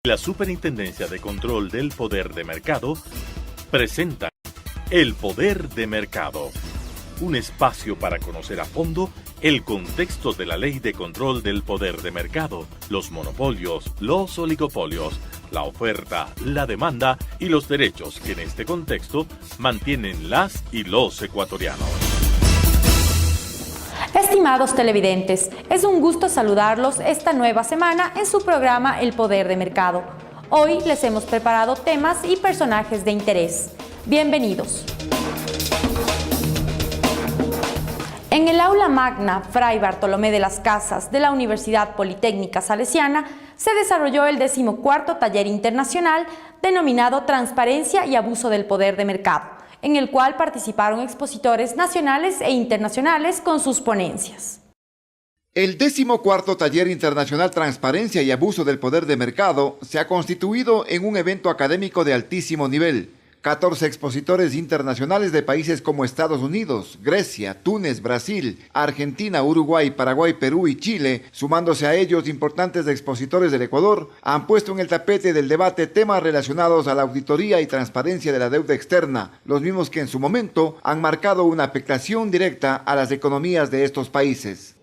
La Superintendencia de Control del Poder de Mercado presenta El Poder de Mercado, un espacio para conocer a fondo el contexto de la Ley de Control del Poder de Mercado, los monopolios, los oligopolios, la oferta, la demanda y los derechos que en este contexto mantienen las y los ecuatorianos. Estimados televidentes, es un gusto saludarlos esta nueva semana en su programa El Poder de Mercado. Hoy les hemos preparado temas y personajes de interés. Bienvenidos. En el aula magna Fray Bartolomé de las Casas de la Universidad Politécnica Salesiana se desarrolló el 14º Taller Internacional denominado Transparencia y Abuso del Poder de Mercado, en el cual participaron expositores nacionales e internacionales con sus ponencias. El 14º Taller Internacional Transparencia y Abuso del Poder de Mercado se ha constituido en un evento académico de altísimo nivel. 14 expositores internacionales de países como Estados Unidos, Grecia, Túnez, Brasil, Argentina, Uruguay, Paraguay, Perú y Chile, sumándose a ellos importantes expositores del Ecuador, han puesto en el tapete del debate temas relacionados a la auditoría y transparencia de la deuda externa, los mismos que en su momento han marcado una afectación directa a las economías de estos países.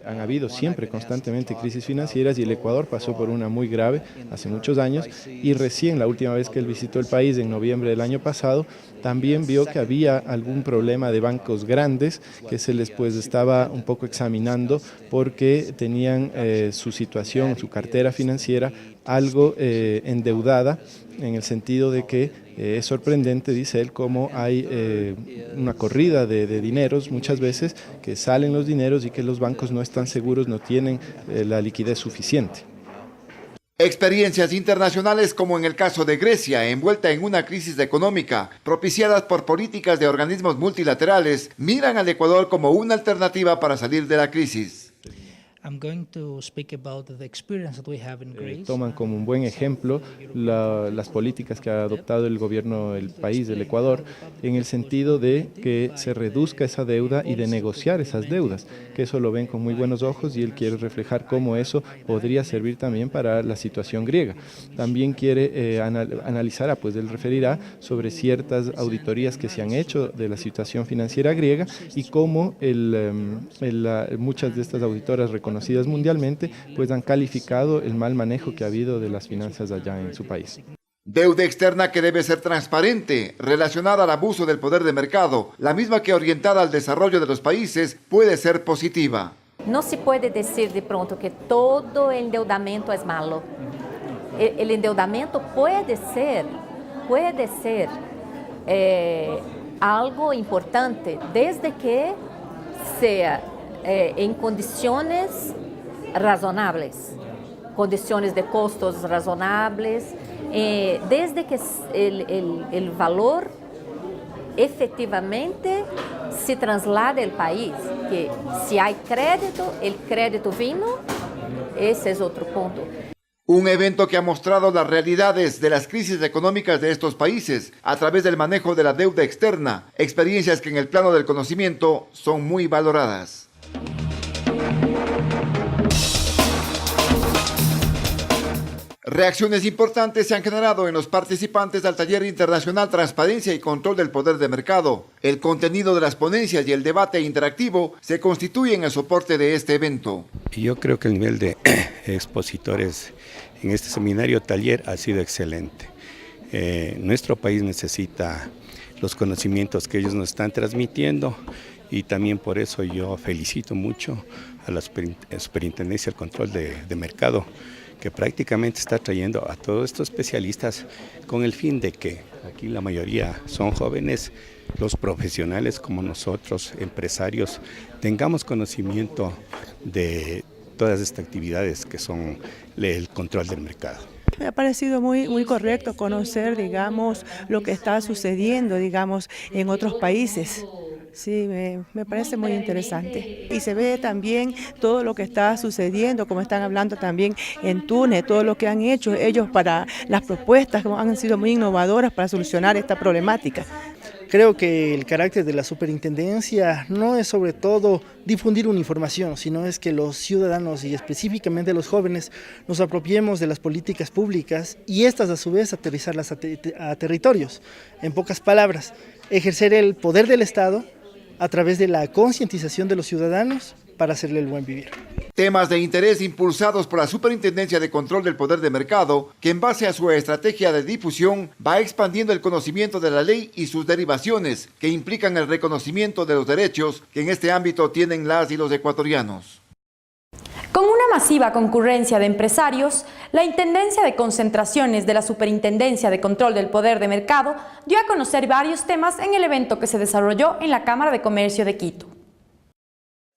Han habido siempre constantemente crisis financieras y el Ecuador pasó por una muy grave hace muchos años y recién la última vez que él visitó el país en noviembre del año pasado también vio que había algún problema de bancos grandes que se les estaba un poco examinando porque tenían su situación, su cartera financiera algo endeudada, en el sentido de que es sorprendente, dice él, cómo hay una corrida de dineros muchas veces, que salen los dineros y que los bancos no están seguros, no tienen la liquidez suficiente. Experiencias internacionales como en el caso de Grecia, envuelta en una crisis económica, propiciadas por políticas de organismos multilaterales, miran al Ecuador como una alternativa para salir de la crisis. Toman como un buen ejemplo las políticas que ha adoptado el gobierno del país, del Ecuador, en el sentido de que se reduzca esa deuda y de negociar esas deudas, que eso lo ven con muy buenos ojos y él quiere reflejar cómo eso podría servir también para la situación griega. También quiere analizar, él referirá sobre ciertas auditorías que se han hecho de la situación financiera griega y cómo muchas de estas auditoras reconocidas mundialmente han calificado el mal manejo que ha habido de las finanzas allá en su país. Deuda externa que debe ser transparente, relacionada al abuso del poder de mercado, la misma que orientada al desarrollo de los países, puede ser positiva. No se puede decir de pronto que todo endeudamiento es malo. El endeudamiento puede ser algo importante desde que sea en condiciones razonables, condiciones de costos razonables, desde que el valor efectivamente se traslade al país, que si hay crédito, el crédito vino, ese es otro punto. Un evento que ha mostrado las realidades de las crisis económicas de estos países a través del manejo de la deuda externa, experiencias que en el plano del conocimiento son muy valoradas. Reacciones importantes se han generado en los participantes del Taller Internacional Transparencia y Control del Poder de Mercado. El contenido de las ponencias y el debate interactivo se constituyen el soporte de este evento. Yo creo que el nivel de expositores en este seminario taller ha sido excelente. Nuestro país necesita los conocimientos que ellos nos están transmitiendo y también por eso yo felicito mucho a la Superintendencia del Control de Mercado, que prácticamente está trayendo a todos estos especialistas con el fin de que aquí la mayoría son jóvenes, los profesionales como nosotros, empresarios, tengamos conocimiento de todas estas actividades que son el control del mercado. Me ha parecido muy correcto conocer, lo que está sucediendo, en otros países. Sí, me parece muy interesante. Y se ve también todo lo que está sucediendo, como están hablando también en Túnez, todo lo que han hecho ellos para las propuestas, que han sido muy innovadoras para solucionar esta problemática. Creo que el carácter de la superintendencia no es sobre todo difundir una información, sino es que los ciudadanos y específicamente los jóvenes nos apropiemos de las políticas públicas y estas a su vez aterrizarlas a territorios. En pocas palabras, ejercer el poder del Estado a través de la concientización de los ciudadanos para hacerle el buen vivir. Temas de interés impulsados por la Superintendencia de Control del Poder de Mercado, que en base a su estrategia de difusión va expandiendo el conocimiento de la ley y sus derivaciones, que implican el reconocimiento de los derechos que en este ámbito tienen las y los ecuatorianos. Con una masiva concurrencia de empresarios, la Intendencia de Concentraciones de la Superintendencia de Control del Poder de Mercado dio a conocer varios temas en el evento que se desarrolló en la Cámara de Comercio de Quito.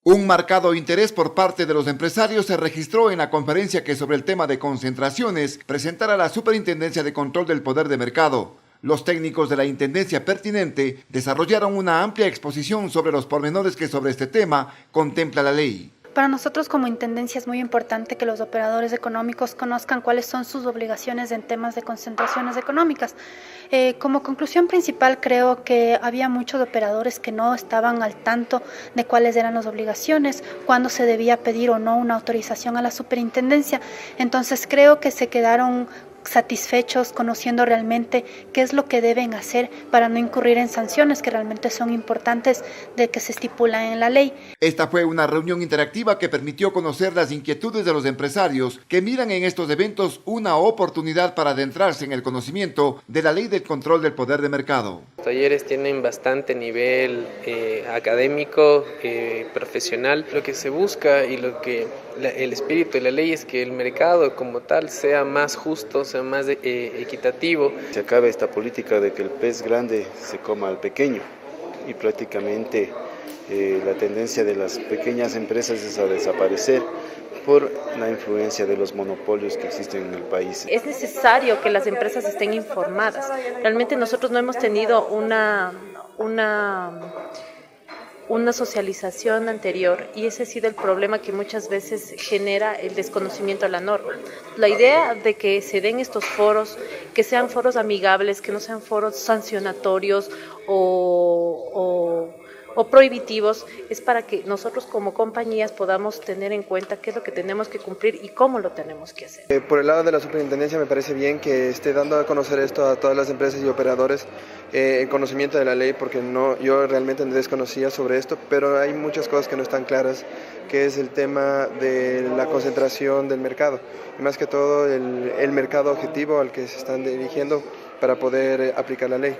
Un marcado interés por parte de los empresarios se registró en la conferencia que sobre el tema de concentraciones presentara la Superintendencia de Control del Poder de Mercado. Los técnicos de la intendencia pertinente desarrollaron una amplia exposición sobre los pormenores que sobre este tema contempla la ley. Para nosotros como Intendencia es muy importante que los operadores económicos conozcan cuáles son sus obligaciones en temas de concentraciones económicas. Como conclusión principal, creo que había muchos operadores que no estaban al tanto de cuáles eran las obligaciones, cuándo se debía pedir o no una autorización a la superintendencia. Entonces creo que se quedaron satisfechos conociendo realmente qué es lo que deben hacer para no incurrir en sanciones que realmente son importantes de que se estipulan en la ley. Esta fue una reunión interactiva que permitió conocer las inquietudes de los empresarios que miran en estos eventos una oportunidad para adentrarse en el conocimiento de la ley del control del poder de mercado. Los talleres tienen bastante nivel académico, profesional. Lo que se busca y lo que el espíritu de la ley es que el mercado como tal sea más justo, sea más equitativo. Se acabe esta política de que el pez grande se coma al pequeño y prácticamente la tendencia de las pequeñas empresas es a desaparecer por la influencia de los monopolios que existen en el país. Es necesario que las empresas estén informadas. Realmente nosotros no hemos tenido una socialización anterior y ese ha sido el problema que muchas veces genera el desconocimiento a la norma. La idea de que se den estos foros, que sean foros amigables, que no sean foros sancionatorios o prohibitivos, es para que nosotros como compañías podamos tener en cuenta qué es lo que tenemos que cumplir y cómo lo tenemos que hacer. Por el lado de la superintendencia me parece bien que esté dando a conocer esto a todas las empresas y operadores en conocimiento de la ley, porque yo realmente desconocía sobre esto, pero hay muchas cosas que no están claras, que es el tema de la concentración del mercado, y más que todo el mercado objetivo al que se están dirigiendo para poder aplicar la ley.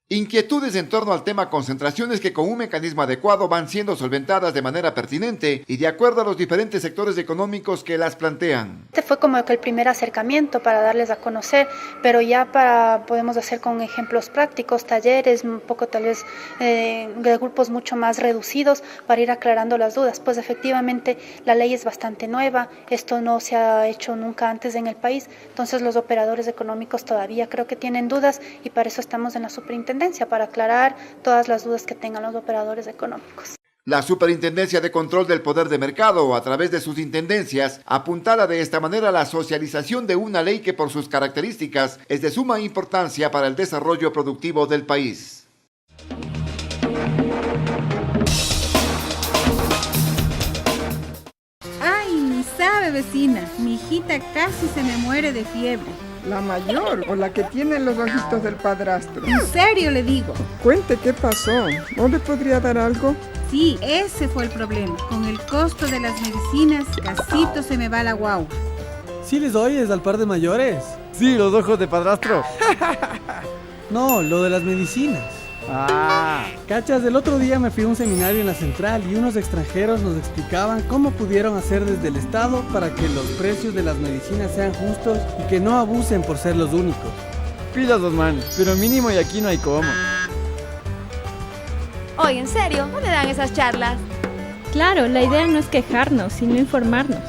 Inquietudes en torno al tema concentraciones que con un mecanismo adecuado van siendo solventadas de manera pertinente y de acuerdo a los diferentes sectores económicos que las plantean. Este fue como que el primer acercamiento para darles a conocer, pero ya podemos hacer con ejemplos prácticos, talleres, un poco tal vez de grupos mucho más reducidos para ir aclarando las dudas. Pues efectivamente la ley es bastante nueva, esto no se ha hecho nunca antes en el país, entonces los operadores económicos todavía creo que tienen dudas y para eso estamos en la superintendencia, para aclarar todas las dudas que tengan los operadores económicos. La Superintendencia de Control del Poder de Mercado, a través de sus intendencias, apuntala de esta manera la socialización de una ley que por sus características es de suma importancia para el desarrollo productivo del país. Ay, ni sabe, vecina, mi hijita casi se me muere de fiebre. ¿La mayor o la que tiene los ojitos del padrastro? En serio le digo. Cuente qué pasó. ¿No le podría dar algo? Sí, ese fue el problema. Con el costo de las medicinas, casito se me va la guagua. ¿Sí les oyes al par de mayores? Sí, los ojos de padrastro. No, lo de las medicinas. Ah. Cachas, el otro día me fui a un seminario en la central y unos extranjeros nos explicaban cómo pudieron hacer desde el Estado para que los precios de las medicinas sean justos y que no abusen por ser los únicos. Pilas dos manos, pero mínimo y aquí no hay cómo. Oye, ¿en serio? ¿Dónde dan esas charlas? Claro, la idea no es quejarnos, sino informarnos.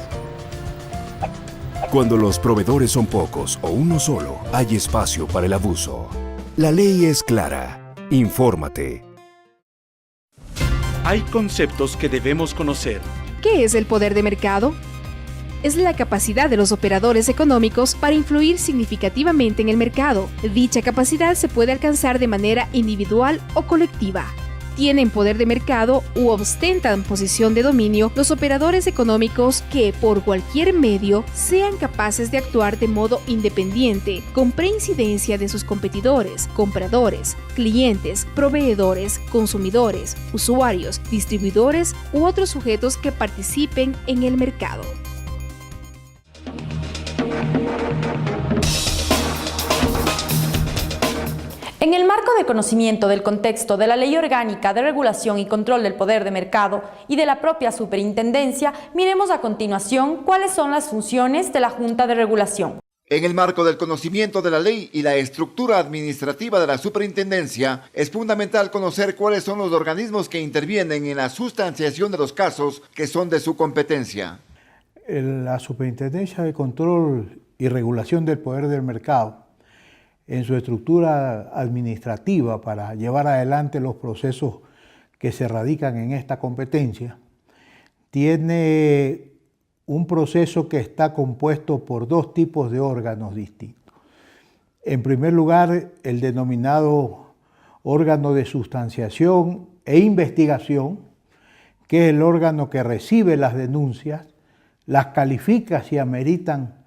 Cuando los proveedores son pocos o uno solo, hay espacio para el abuso. La ley es clara. Infórmate. Hay conceptos que debemos conocer. ¿Qué es el poder de mercado? es la capacidad de los operadores económicos para influir significativamente en el mercado. Dicha capacidad se puede alcanzar de manera individual o colectiva. Tienen poder de mercado u ostentan posición de dominio los operadores económicos que, por cualquier medio, sean capaces de actuar de modo independiente, con preincidencia de sus competidores, compradores, clientes, proveedores, consumidores, usuarios, distribuidores u otros sujetos que participen en el mercado. En el marco de conocimiento del contexto de la Ley Orgánica de Regulación y Control del Poder de Mercado y de la propia Superintendencia, miremos a continuación cuáles son las funciones de la Junta de Regulación. En el marco del conocimiento de la ley y la estructura administrativa de la Superintendencia, es fundamental conocer cuáles son los organismos que intervienen en la sustanciación de los casos que son de su competencia. La Superintendencia de Control y Regulación del Poder del Mercado, en su estructura administrativa para llevar adelante los procesos que se radican en esta competencia, tiene un proceso que está compuesto por dos tipos de órganos distintos. En primer lugar, el denominado órgano de sustanciación e investigación, que es el órgano que recibe las denuncias, las califica si ameritan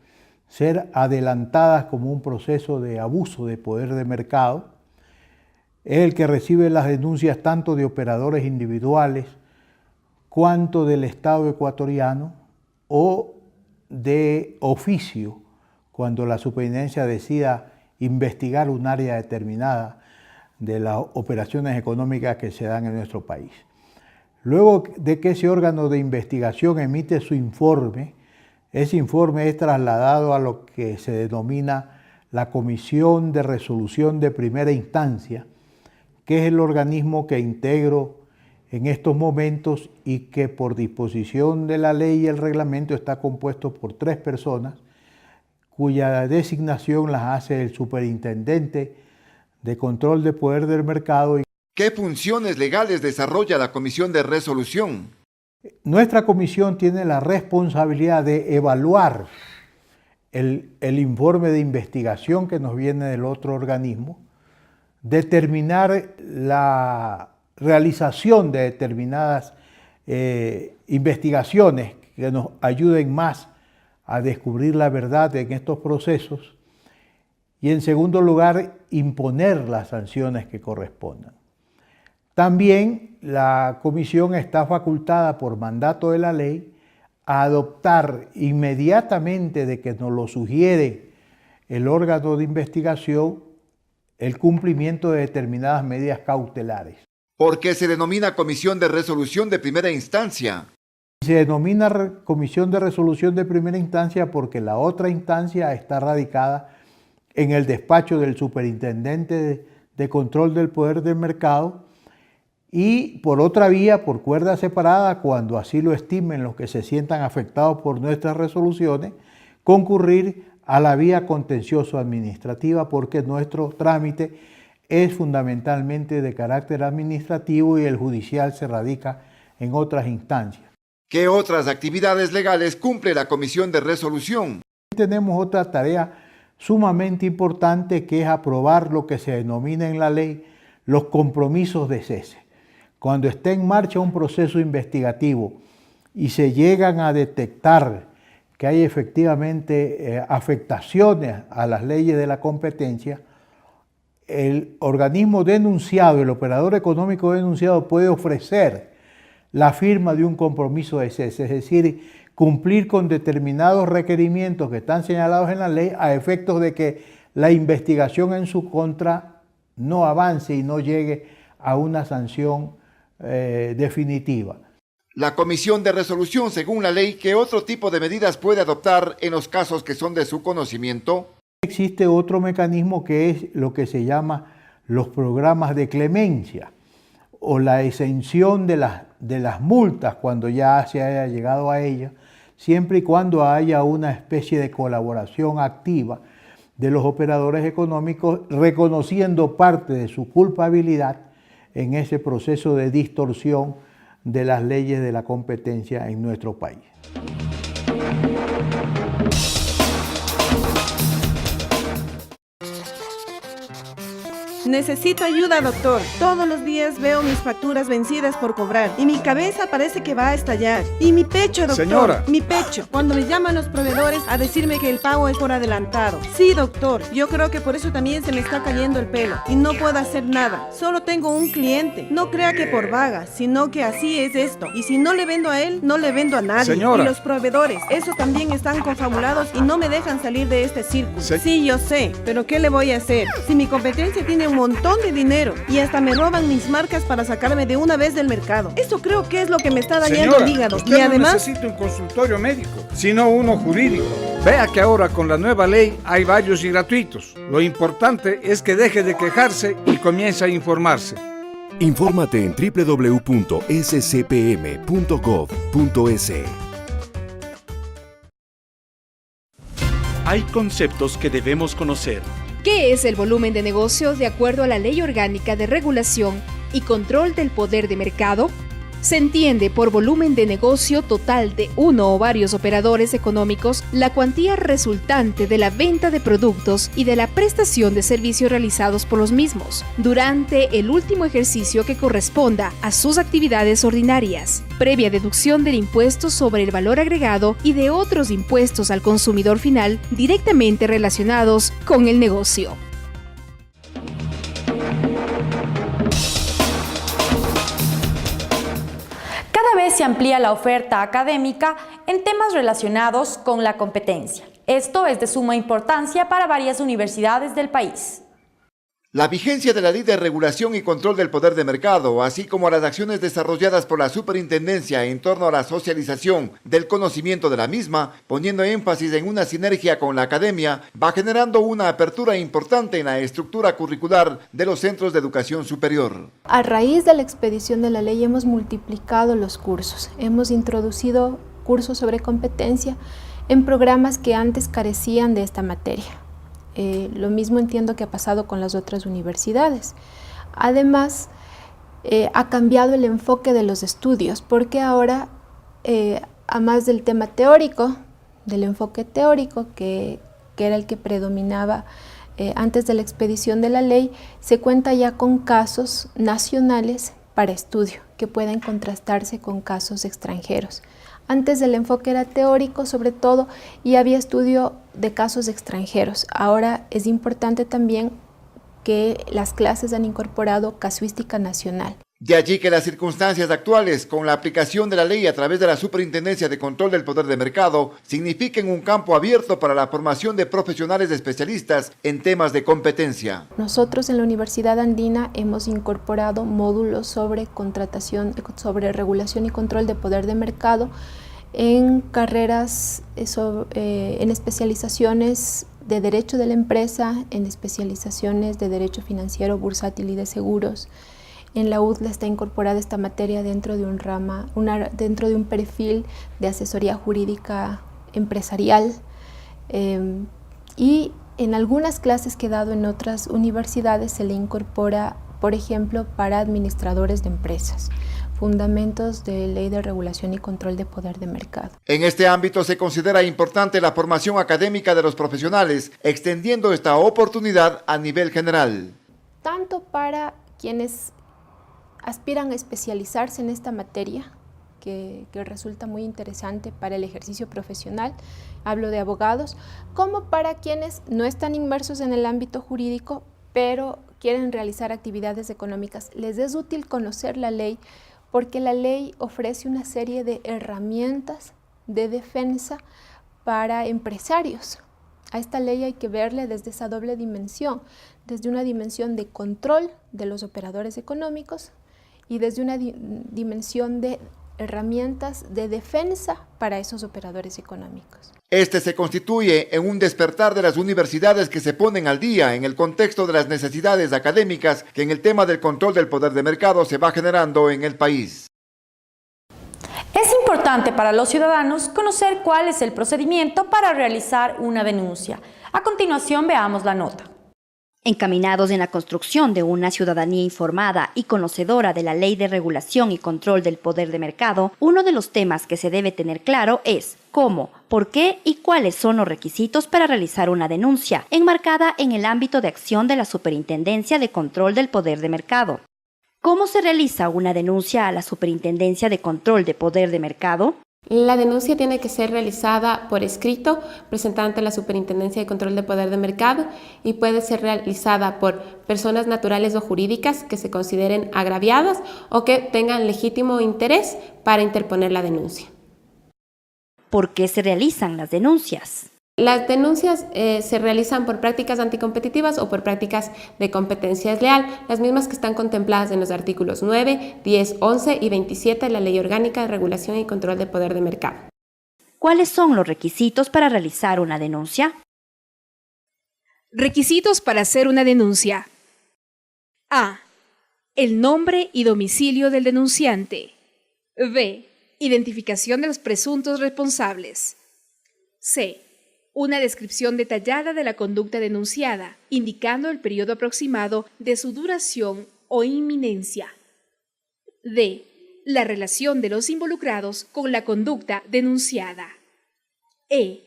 ser adelantadas como un proceso de abuso de poder de mercado. Es el que recibe las denuncias tanto de operadores individuales cuanto del Estado ecuatoriano o de oficio, cuando la superintendencia decida investigar un área determinada de las operaciones económicas que se dan en nuestro país. Luego de que ese órgano de investigación emite su informe, ese informe es trasladado a lo que se denomina la Comisión de Resolución de Primera Instancia, que es el organismo que integro en estos momentos y que por disposición de la ley y el reglamento está compuesto por 3 personas, cuya designación las hace el Superintendente de Control de Poder del Mercado. ¿Qué funciones legales desarrolla la Comisión de Resolución? Nuestra comisión tiene la responsabilidad de evaluar el informe de investigación que nos viene del otro organismo, determinar la realización de determinadas investigaciones que nos ayuden más a descubrir la verdad en estos procesos y, en segundo lugar, imponer las sanciones que correspondan. También la comisión está facultada por mandato de la ley a adoptar inmediatamente de que nos lo sugiere el órgano de investigación el cumplimiento de determinadas medidas cautelares. ¿Por qué se denomina Comisión de Resolución de Primera Instancia? Se denomina Comisión de Resolución de Primera Instancia porque la otra instancia está radicada en el despacho del Superintendente de Control del Poder del Mercado, y por otra vía, por cuerda separada, cuando así lo estimen los que se sientan afectados por nuestras resoluciones, concurrir a la vía contencioso administrativa, porque nuestro trámite es fundamentalmente de carácter administrativo y el judicial se radica en otras instancias. ¿Qué otras actividades legales cumple la Comisión de Resolución? Tenemos otra tarea sumamente importante, que es aprobar lo que se denomina en la ley los compromisos de cese. Cuando esté en marcha un proceso investigativo y se llegan a detectar que hay efectivamente afectaciones a las leyes de la competencia, el organismo denunciado, el operador económico denunciado, puede ofrecer la firma de un compromiso de cese, es decir, cumplir con determinados requerimientos que están señalados en la ley a efectos de que la investigación en su contra no avance y no llegue a una sanción definitiva. La Comisión de Resolución, según la ley, ¿qué otro tipo de medidas puede adoptar en los casos que son de su conocimiento? Existe otro mecanismo que es lo que se llama los programas de clemencia o la exención de las multas cuando ya se haya llegado a ellas, siempre y cuando haya una especie de colaboración activa de los operadores económicos, reconociendo parte de su culpabilidad en ese proceso de distorsión de las leyes de la competencia en nuestro país. Necesito ayuda, doctor. Todos los días veo mis facturas vencidas por cobrar y mi cabeza parece que va a estallar. Y mi pecho, doctor. Señora. Mi pecho. Cuando me llaman los proveedores a decirme que el pago es por adelantado. Sí, doctor. Yo creo que por eso también se me está cayendo el pelo y no puedo hacer nada. Solo tengo un cliente. No crea que por vaga, sino que así es esto. Y si no le vendo a él, no le vendo a nadie. Señora. Y los proveedores, esos también están confabulados y no me dejan salir de este círculo. Sí, yo sé, pero ¿qué le voy a hacer? Si mi competencia tiene un montón de dinero y hasta me roban mis marcas para sacarme de una vez del mercado. Eso creo que es lo que me está dañando el hígado. Usted Y además, no necesita un consultorio médico, sino uno jurídico. Vea que ahora con la nueva ley hay varios y gratuitos. Lo importante es que deje de quejarse y comience a informarse. Infórmate en www.scpm.gov.es. Hay conceptos que debemos conocer. ¿Qué es el volumen de negocio de acuerdo a la Ley Orgánica de Regulación y Control del Poder de Mercado? Se entiende por volumen de negocio total de uno o varios operadores económicos la cuantía resultante de la venta de productos y de la prestación de servicios realizados por los mismos durante el último ejercicio que corresponda a sus actividades ordinarias, previa deducción del impuesto sobre el valor agregado y de otros impuestos al consumidor final directamente relacionados con el negocio. Cada vez se amplía la oferta académica en temas relacionados con la competencia. Esto es de suma importancia para varias universidades del país. La vigencia de la Ley de Regulación y Control del Poder de Mercado, así como las acciones desarrolladas por la Superintendencia en torno a la socialización del conocimiento de la misma, poniendo énfasis en una sinergia con la academia, va generando una apertura importante en la estructura curricular de los centros de educación superior. A raíz de la expedición de la ley hemos multiplicado los cursos, hemos introducido cursos sobre competencia en programas que antes carecían de esta materia. Lo mismo entiendo que ha pasado con las otras universidades. Además, ha cambiado el enfoque de los estudios, porque ahora, a más del tema teórico, del enfoque teórico, que era el que predominaba antes de la expedición de la ley, se cuenta ya con casos nacionales para estudio, que pueden contrastarse con casos extranjeros. Antes el enfoque era teórico sobre todo y había estudio de casos extranjeros. Ahora es importante también que las clases han incorporado casuística nacional. De allí que las circunstancias actuales, con la aplicación de la ley a través de la Superintendencia de Control del Poder de Mercado, signifiquen un campo abierto para la formación de profesionales especialistas en temas de competencia. Nosotros en la Universidad Andina hemos incorporado módulos sobre contratación, sobre regulación y control de poder de mercado en carreras, en especializaciones de Derecho de la Empresa, en especializaciones de Derecho Financiero, Bursátil y de Seguros. En la UDLA está incorporada esta materia dentro de dentro de un perfil de asesoría jurídica empresarial y en algunas clases que he dado en otras universidades se le incorpora, por ejemplo, para administradores de empresas, fundamentos de Ley de Regulación y Control de Poder de Mercado. En este ámbito se considera importante la formación académica de los profesionales, extendiendo esta oportunidad a nivel general. Tanto para quienes aspiran a especializarse en esta materia, que resulta muy interesante para el ejercicio profesional, hablo de abogados, como para quienes no están inmersos en el ámbito jurídico, pero quieren realizar actividades económicas. Les es útil conocer la ley, porque la ley ofrece una serie de herramientas de defensa para empresarios. A esta ley hay que verle desde esa doble dimensión, desde una dimensión de control de los operadores económicos y desde una dimensión de herramientas de defensa para esos operadores económicos. Este se constituye en un despertar de las universidades que se ponen al día en el contexto de las necesidades académicas que en el tema del control del poder de mercado se va generando en el país. Es importante para los ciudadanos conocer cuál es el procedimiento para realizar una denuncia. A continuación veamos la nota. Encaminados en la construcción de una ciudadanía informada y conocedora de la Ley de Regulación y Control del Poder de Mercado, uno de los temas que se debe tener claro es cómo, por qué y cuáles son los requisitos para realizar una denuncia, enmarcada en el ámbito de acción de la Superintendencia de Control del Poder de Mercado. ¿Cómo se realiza una denuncia a la Superintendencia de Control de Poder de Mercado? La denuncia tiene que ser realizada por escrito, presentada ante la Superintendencia de Control de Poder de Mercado, y puede ser realizada por personas naturales o jurídicas que se consideren agraviadas o que tengan legítimo interés para interponer la denuncia. ¿Por qué se realizan las denuncias? Las denuncias se realizan por prácticas anticompetitivas o por prácticas de competencia desleal, las mismas que están contempladas en los artículos 9, 10, 11 y 27 de la Ley Orgánica de Regulación y Control del Poder de Mercado. ¿Cuáles son los requisitos para realizar una denuncia? Requisitos para hacer una denuncia. A. El nombre y domicilio del denunciante. B. Identificación de los presuntos responsables. C. Una descripción detallada de la conducta denunciada, indicando el periodo aproximado de su duración o inminencia. D. La relación de los involucrados con la conducta denunciada. E.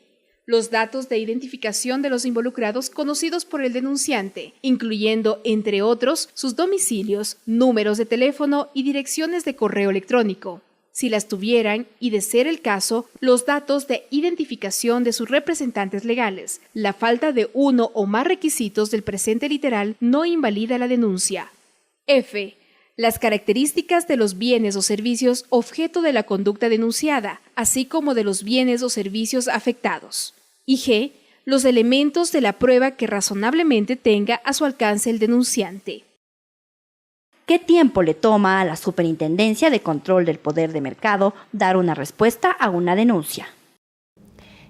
Los datos de identificación de los involucrados conocidos por el denunciante, incluyendo, entre otros, sus domicilios, números de teléfono y direcciones de correo electrónico. Si las tuvieran, y de ser el caso, los datos de identificación de sus representantes legales. La falta de uno o más requisitos del presente literal no invalida la denuncia. F. Las características de los bienes o servicios objeto de la conducta denunciada, así como de los bienes o servicios afectados. Y G. Los elementos de la prueba que razonablemente tenga a su alcance el denunciante. ¿Qué tiempo le toma a la Superintendencia de Control del Poder de Mercado dar una respuesta a una denuncia?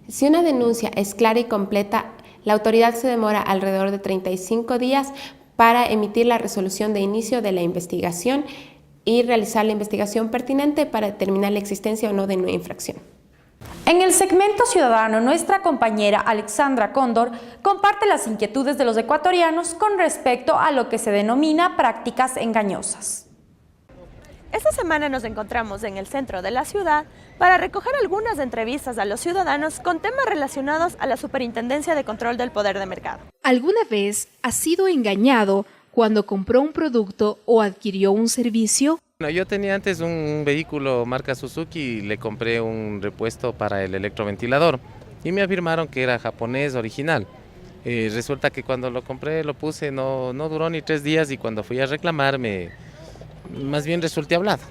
Si una denuncia es clara y completa, la autoridad se demora alrededor de 35 días para emitir la resolución de inicio de la investigación y realizar la investigación pertinente para determinar la existencia o no de una infracción. En el segmento ciudadano, nuestra compañera Alexandra Cóndor comparte las inquietudes de los ecuatorianos con respecto a lo que se denomina prácticas engañosas. Esta semana nos encontramos en el centro de la ciudad para recoger algunas entrevistas a los ciudadanos con temas relacionados a la Superintendencia de Control del Poder de Mercado. ¿Alguna vez ha sido engañado cuando compró un producto o adquirió un servicio? Yo tenía antes un vehículo marca Suzuki y le compré un repuesto para el electroventilador y me afirmaron que era japonés original. Resulta que cuando lo compré, lo puse, no duró ni 3 días y cuando fui a reclamar más bien resulté hablado.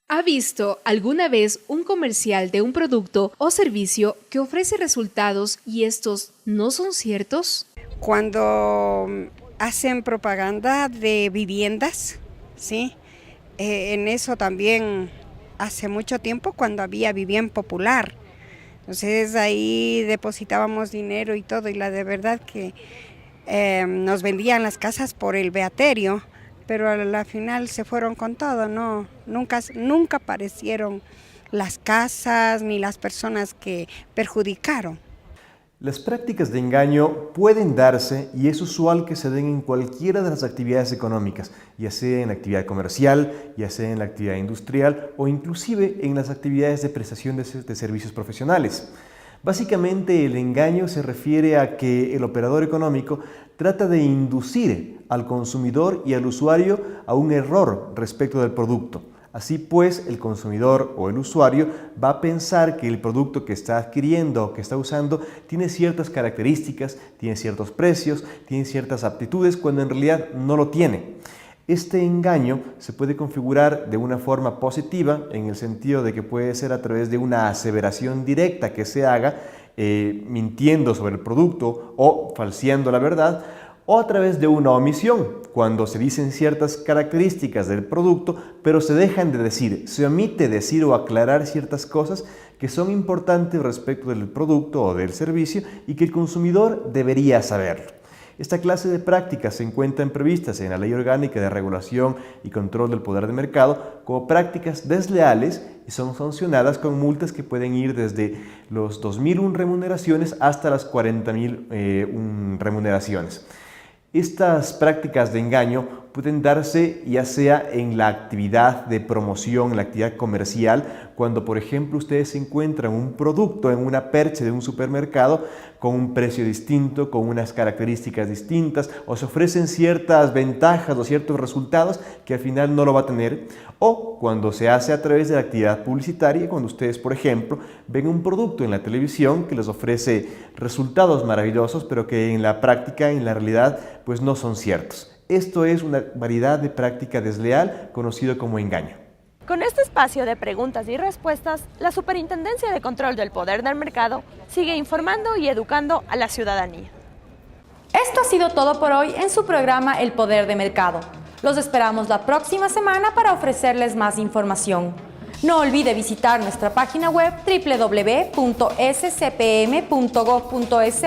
¿Ha visto alguna vez un comercial de un producto o servicio que ofrece resultados y estos no son ciertos? Cuando hacen propaganda de viviendas, ¿sí? En eso también hace mucho tiempo cuando había Vivienda Popular. Entonces ahí depositábamos dinero y todo, y la de verdad que nos vendían las casas por el beaterio, pero a la final se fueron con todo, ¿no? Nunca aparecieron las casas ni las personas que perjudicaron. Las prácticas de engaño pueden darse y es usual que se den en cualquiera de las actividades económicas, ya sea en la actividad comercial, ya sea en la actividad industrial o inclusive en las actividades de prestación de servicios profesionales. Básicamente el engaño se refiere a que el operador económico trata de inducir al consumidor y al usuario a un error respecto del producto. Así pues, el consumidor o el usuario va a pensar que el producto que está adquiriendo o que está usando tiene ciertas características, tiene ciertos precios, tiene ciertas aptitudes, cuando en realidad no lo tiene. Este engaño se puede configurar de una forma positiva, en el sentido de que puede ser a través de una aseveración directa que se haga, mintiendo sobre el producto o falseando la verdad, o a través de una omisión, cuando se dicen ciertas características del producto, pero se dejan de decir, se omite decir o aclarar ciertas cosas que son importantes respecto del producto o del servicio y que el consumidor debería saber. Esta clase de prácticas se encuentran previstas en la Ley Orgánica de Regulación y Control del Poder de Mercado como prácticas desleales y son sancionadas con multas que pueden ir desde los 2.001 remuneraciones hasta las 40.001 remuneraciones. Estas prácticas de engaño pueden darse ya sea en la actividad de promoción, en la actividad comercial, cuando por ejemplo ustedes encuentran un producto en una percha de un supermercado con un precio distinto, con unas características distintas, o se ofrecen ciertas ventajas o ciertos resultados que al final no lo va a tener, o cuando se hace a través de la actividad publicitaria, cuando ustedes por ejemplo ven un producto en la televisión que les ofrece resultados maravillosos, pero que en la práctica, en la realidad, pues no son ciertos. Esto es una variedad de práctica desleal conocido como engaño. Con este espacio de preguntas y respuestas, la Superintendencia de Control del Poder del Mercado sigue informando y educando a la ciudadanía. Esto ha sido todo por hoy en su programa El Poder de Mercado. Los esperamos la próxima semana para ofrecerles más información. No olvide visitar nuestra página web www.scpm.gov.es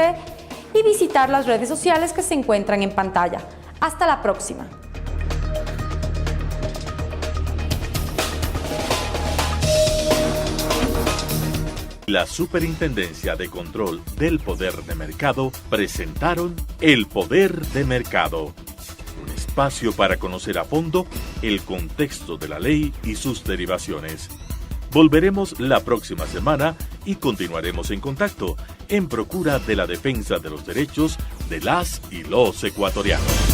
y visitar las redes sociales que se encuentran en pantalla. Hasta la próxima. La Superintendencia de Control del Poder de Mercado presentaron El Poder de Mercado, un espacio para conocer a fondo el contexto de la ley y sus derivaciones. Volveremos la próxima semana y continuaremos en contacto en procura de la defensa de los derechos de las y los ecuatorianos.